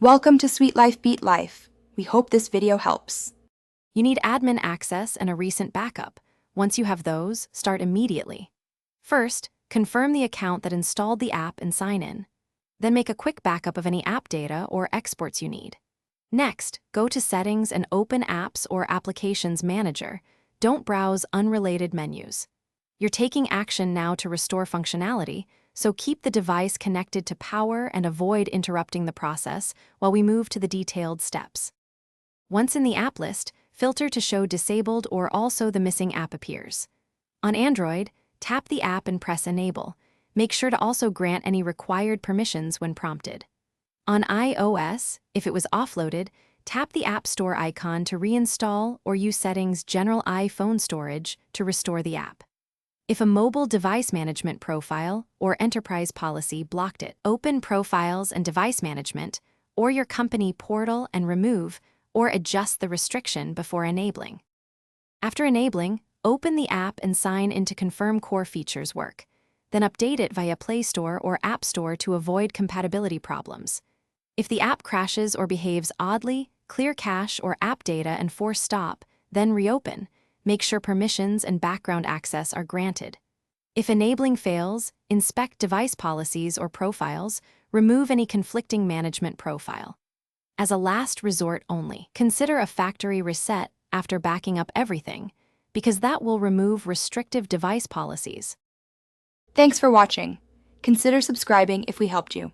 Welcome to Sweet Life Beat Life. We hope this video helps. You need admin access and a recent backup. Once you have those, start immediately. First, confirm the account that installed the app and sign in. Then make a quick backup of any app data or exports you need. Next, go to Settings and open Apps or Applications Manager. Don't browse unrelated menus. You're taking action now to restore functionality, so keep the device connected to power and avoid interrupting the process while we move to the detailed steps. Once in the app list, filter to show disabled or also the missing app appears. On Android, tap the app and press Enable. Make sure to also grant any required permissions when prompted. On iOS, if it was offloaded, tap the App Store icon to reinstall or use Settings General iPhone Storage to restore the app. If a mobile device management profile or enterprise policy blocked it, open Profiles and Device Management or your company portal and remove or adjust the restriction before enabling. After enabling, open the app and sign in to confirm core features work. Then update it via Play Store or App Store to avoid compatibility problems. If the app crashes or behaves oddly, clear cache or app data and force stop, then reopen. Make sure permissions and background access are granted. If enabling fails, inspect device policies or profiles, remove any conflicting management profile. As a last resort only, consider a factory reset after backing up everything, because that will remove restrictive device policies. Thanks for watching. Consider subscribing if we helped you.